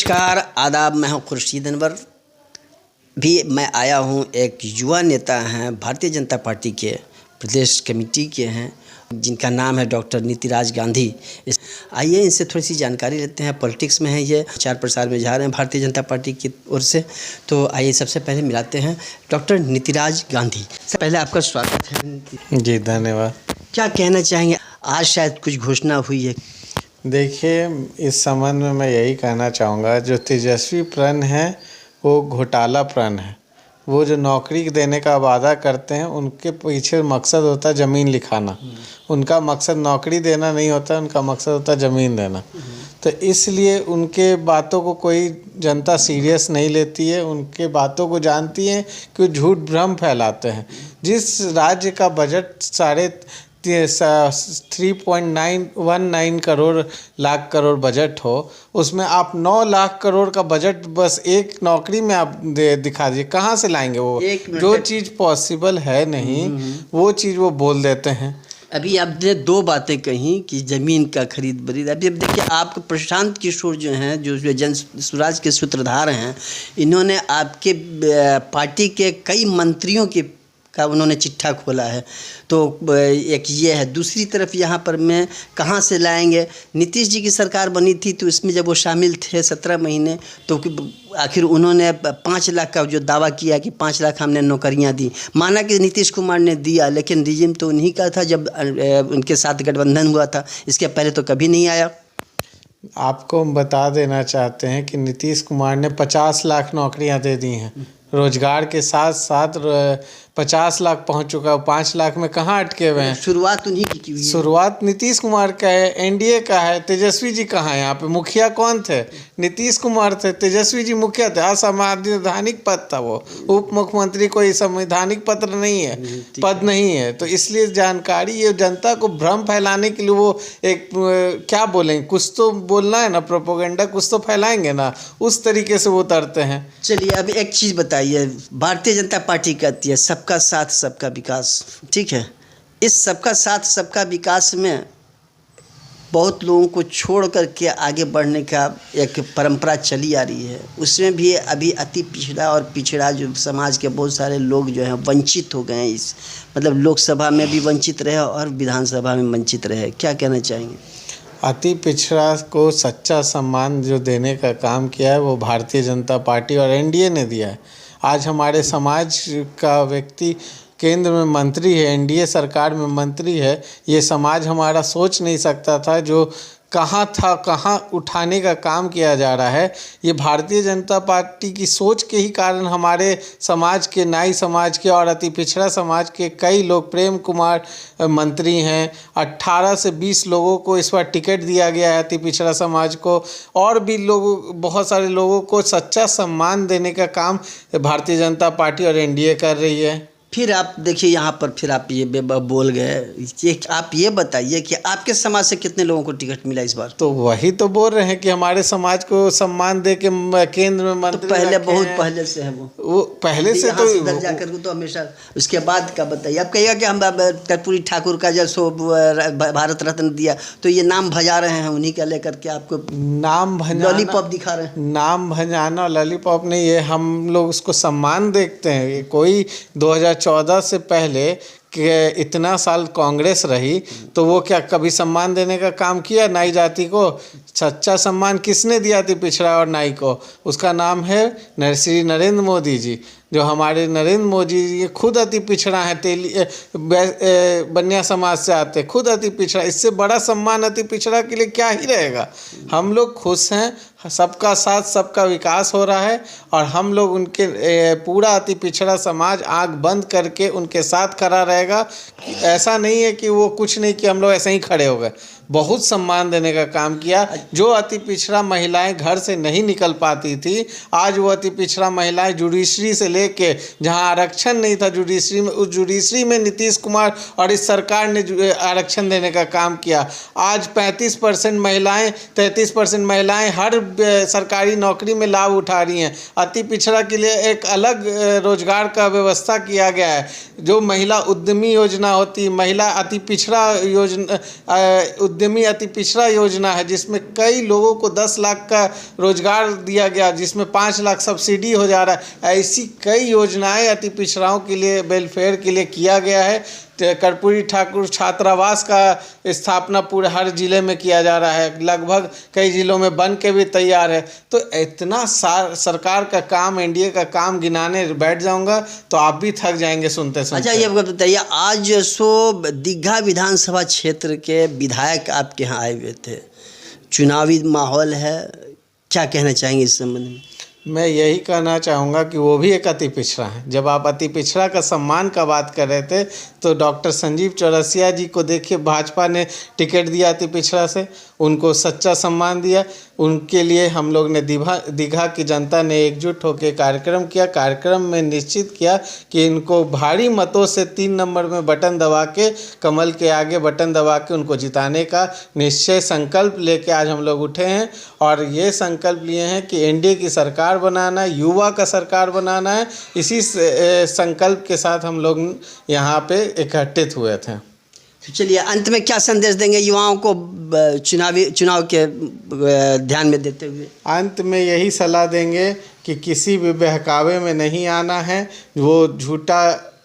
नमस्कार, आदाब। मैं हूं खुर्शीद अनवर। भी मैं आया हूं, एक युवा नेता हैं, भारतीय जनता पार्टी के प्रदेश कमेटी के हैं, जिनका नाम है डॉक्टर नीतिराज गांधी। आइए इनसे थोड़ी सी जानकारी लेते हैं। पॉलिटिक्स में है, ये प्रचार प्रसार में जा रहे हैं भारतीय जनता पार्टी की ओर से। तो आइए सबसे पहले मिलाते हैं डॉक्टर नीतिराज गांधी। सबसे पहले आपका स्वागत है। जी धन्यवाद। क्या कहना चाहेंगे? आज शायद कुछ घोषणा हुई है। देखिए, इस संबंध में मैं यही कहना चाहूँगा, जो तेजस्वी प्रण है वो घोटाला प्रण है। वो जो नौकरी देने का वादा करते हैं, उनके पीछे मकसद होता है ज़मीन लिखाना। उनका मकसद नौकरी देना नहीं होता, उनका मकसद होता है ज़मीन देना। तो इसलिए उनके बातों को कोई जनता सीरियस नहीं लेती है। उनके बातों को जानती है कि वो झूठ भ्रम फैलाते हैं। जिस राज्य का बजट 3.919 करोड़ लाख करोड़ बजट हो, उसमें आप 9 लाख करोड़ का बजट बस एक नौकरी में आप दिखा दीजिए, कहाँ से लाएंगे वो? जो चीज़ पॉसिबल है नहीं, वो चीज़ वो बोल देते हैं। अभी आपने दो बातें कही कि ज़मीन का खरीद बरीद। अभी देखिए, आपके प्रशांत किशोर जो हैं, जो जन स्वराज के सूत्रधार हैं, इन्होंने आपके पार्टी के कई मंत्रियों का उन्होंने चिट्ठा खोला है। तो एक ये है। दूसरी तरफ यहाँ पर मैं कहाँ से लाएंगे? नीतीश जी की सरकार बनी थी, तो इसमें जब वो शामिल थे 17 महीने, तो आखिर उन्होंने 5 लाख का जो दावा किया कि 5 लाख हमने नौकरियाँ दी। माना कि नीतीश कुमार ने दिया, लेकिन रिजिम तो उन्हीं का था जब उनके साथ गठबंधन हुआ था। इसके पहले तो कभी नहीं आया। आपको बता देना चाहते हैं कि नीतीश कुमार ने 50 लाख नौकरियां दे दी हैं। रोजगार के साथ साथ 50 लाख पहुंच चुका है। 5 लाख में कहाँ अटके हुए हैं? शुरुआत उन्हीं की हुई है। शुरुआत नीतीश कुमार का है, एनडीए का है। तेजस्वी जी कहाँ हैं? यहाँ पे मुखिया कौन थे? नीतीश कुमार थे, तेजस्वी जी मुखिया थे। असंवैधानिक पद था वो। उप मुख्यमंत्री कोई संवैधानिक पद नहीं है। तो इसलिए जानकारी, ये जनता को भ्रम फैलाने के लिए वो एक क्या बोलेंगे, कुछ तो बोलना है ना, प्रोपोगंडा कुछ तो फैलाएंगे ना, उस तरीके से वो उतरते हैं। चलिए, अब एक चीज़ बताइए। भारतीय जनता पार्टी कहती है सबका साथ सबका विकास, ठीक है। इस सबका साथ सबका विकास में बहुत लोगों को छोड़ करके आगे बढ़ने का एक परंपरा चली आ रही है। उसमें भी अभी अति पिछड़ा और पिछड़ा जो समाज के बहुत सारे लोग जो हैं वंचित हो गए हैं। इस मतलब लोकसभा में भी वंचित रहे और विधानसभा में वंचित रहे। क्या कहना चाहेंगे? अति पिछड़ा को सच्चा सम्मान जो देने का काम किया है, वो भारतीय जनता पार्टी और एनडीए ने दिया है। आज हमारे समाज का व्यक्ति केंद्र में मंत्री है, एनडीए सरकार में मंत्री है। ये समाज हमारा सोच नहीं सकता था, जो कहाँ था, कहाँ उठाने का काम किया जा रहा है। ये भारतीय जनता पार्टी की सोच के ही कारण हमारे समाज के, नाई समाज के और अति पिछड़ा समाज के कई लोग, प्रेम कुमार मंत्री हैं, 18 से 20 लोगों को इस बार टिकट दिया गया है अति पिछड़ा समाज को, और भी लोगों, बहुत सारे लोगों को सच्चा सम्मान देने का काम भारतीय जनता पार्टी और एनडीए कर रही है। फिर आप देखिए, यहाँ पर फिर आप ये बोल गए। आप ये बताइए कि आपके समाज से कितने लोगों को टिकट मिला इस बार? तो वही तो बोल रहे हैं कि हमारे समाज को सम्मान दे के केंद्र में मंत्री तो पहले बहुत पहले से है वो पहले से तो इधर जाकर तो हमेशा। उसके बाद का बताइए। आप कहिएगा कि हम कर्पूरी ठाकुर का जैसो भारत रत्न दिया, तो ये नाम भजा रहे हैं उन्हीं का लेकर के आपको नाम भजाना, लॉलीपॉप दिखा रहे हैं। नाम भजाना लॉलीपॉप नहीं है, हम लोग उसको सम्मान देखते हैं। कोई 2014 से पहले कि इतना साल कांग्रेस रही, तो वो क्या कभी सम्मान देने का काम किया नाई जाति को? सच्चा सम्मान किसने दिया थी पिछड़ा और नाई को? उसका नाम है श्री नरेंद्र मोदी जी। जो हमारे नरेंद्र मोदी जी खुद अति पिछड़ा है, बनिया समाज से आते, खुद अति पिछड़ा। इससे बड़ा सम्मान अति पिछड़ा के लिए क्या ही रहेगा? हम लोग खुश हैं, सबका साथ सबका विकास हो रहा है, और हम लोग उनके पूरा अति पिछड़ा समाज आंख बंद करके उनके साथ खड़ा रहेगा। ऐसा नहीं है कि वो कुछ नहीं किया, हम लोग ऐसे ही खड़े हो गए। बहुत सम्मान देने का काम किया। जो अति पिछड़ा महिलाएं घर से नहीं निकल पाती थी, आज वो अति पिछड़ा महिलाएं जुडिशरी से लेके, जहां आरक्षण नहीं था जुडिशरी में, उस जुडिशरी में नीतीश कुमार और इस सरकार ने आरक्षण देने का काम किया। आज 35% महिलाएं, 33% महिलाएं हर सरकारी नौकरी में लाभ उठा रही हैं। अति पिछड़ा के लिए एक अलग रोजगार का व्यवस्था किया गया है। जो महिला उद्यमी योजना होती, महिला अति पिछड़ा योजना उद्यमी अति पिछड़ा योजना है, जिसमें कई लोगों को 10 लाख का रोजगार दिया गया, जिसमें 5 लाख सब्सिडी हो जा रहा है। ऐसी कई योजनाएं अति पिछड़ाओं के लिए, वेलफेयर के लिए किया गया है। कर्पूरी ठाकुर छात्रावास का स्थापना पूरे हर ज़िले में किया जा रहा है, लगभग कई ज़िलों में बन के भी तैयार है। तो इतना सरकार का काम, एनडीए का काम गिनाने बैठ जाऊंगा तो आप भी थक जाएंगे सुनते सुनते। अच्छा, ये बताइए, आज सो दीघा विधानसभा क्षेत्र के विधायक आपके यहाँ आए हुए थे, चुनावी माहौल है, क्या कहना चाहेंगे इस संबंध में? मैं यही कहना चाहूँगा कि वो भी एक अति पिछड़ा है। जब आप अति पिछड़ा का सम्मान का बात कर रहे थे तो डॉक्टर संजीव चौरसिया जी को देखिए, भाजपा ने टिकट दिया अति पिछड़ा से, उनको सच्चा सम्मान दिया। उनके लिए हम लोग ने दीघा की जनता ने एकजुट होकर कार्यक्रम किया। कार्यक्रम में निश्चित किया कि इनको भारी मतों से 3 नंबर में बटन दबा के, कमल के आगे बटन दबा के उनको जिताने का निश्चय संकल्प लेके आज हम लोग उठे हैं। और ये संकल्प लिए हैं कि एनडीए की सरकार बनाना है, युवा का सरकार बनाना है। इसी संकल्प के साथ हम लोग यहाँ पे एकत्रित हुए थे। तो चलिए, अंत में क्या संदेश देंगे युवाओं को चुनाव के ध्यान में देते हुए? अंत में यही सलाह देंगे कि किसी भी बहकावे में नहीं आना है, वो झूठा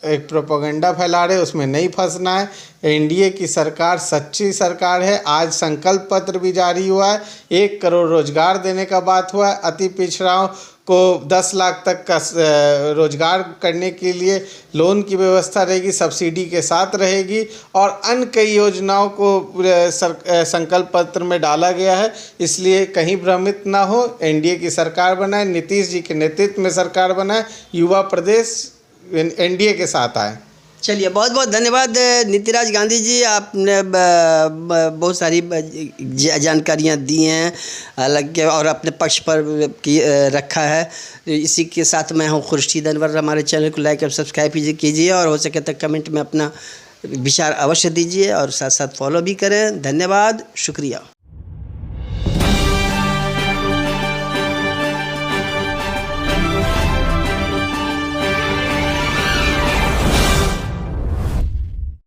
एक प्रोपेगेंडा फैला रहे उसमें नहीं फंसना है। एनडीए की सरकार सच्ची सरकार है। आज संकल्प पत्र भी जारी हुआ है, 1 करोड़ रोजगार देने का बात हुआ है। अति पिछड़ाओं को 10 लाख तक का रोजगार करने के लिए लोन की व्यवस्था रहेगी, सब्सिडी के साथ रहेगी। और अन्य कई योजनाओं को संकल्प पत्र में डाला गया है। इसलिए कहीं भ्रमित ना हो, एनडीए की सरकार बनाए, नीतीश जी के नेतृत्व में सरकार बनाए, युवा प्रदेश एनडीए के साथ आए। चलिए, बहुत बहुत धन्यवाद नीतिराज गांधी जी, आपने बहुत सारी जानकारियां दी हैं अलग और अपने पक्ष पर रखा है। इसी के साथ मैं हूं खुर्शीद अनवर। हमारे चैनल को लाइक और सब्सक्राइब कीजिए और हो सके तो कमेंट में अपना विचार अवश्य दीजिए और साथ साथ फॉलो भी करें। धन्यवाद, शुक्रिया।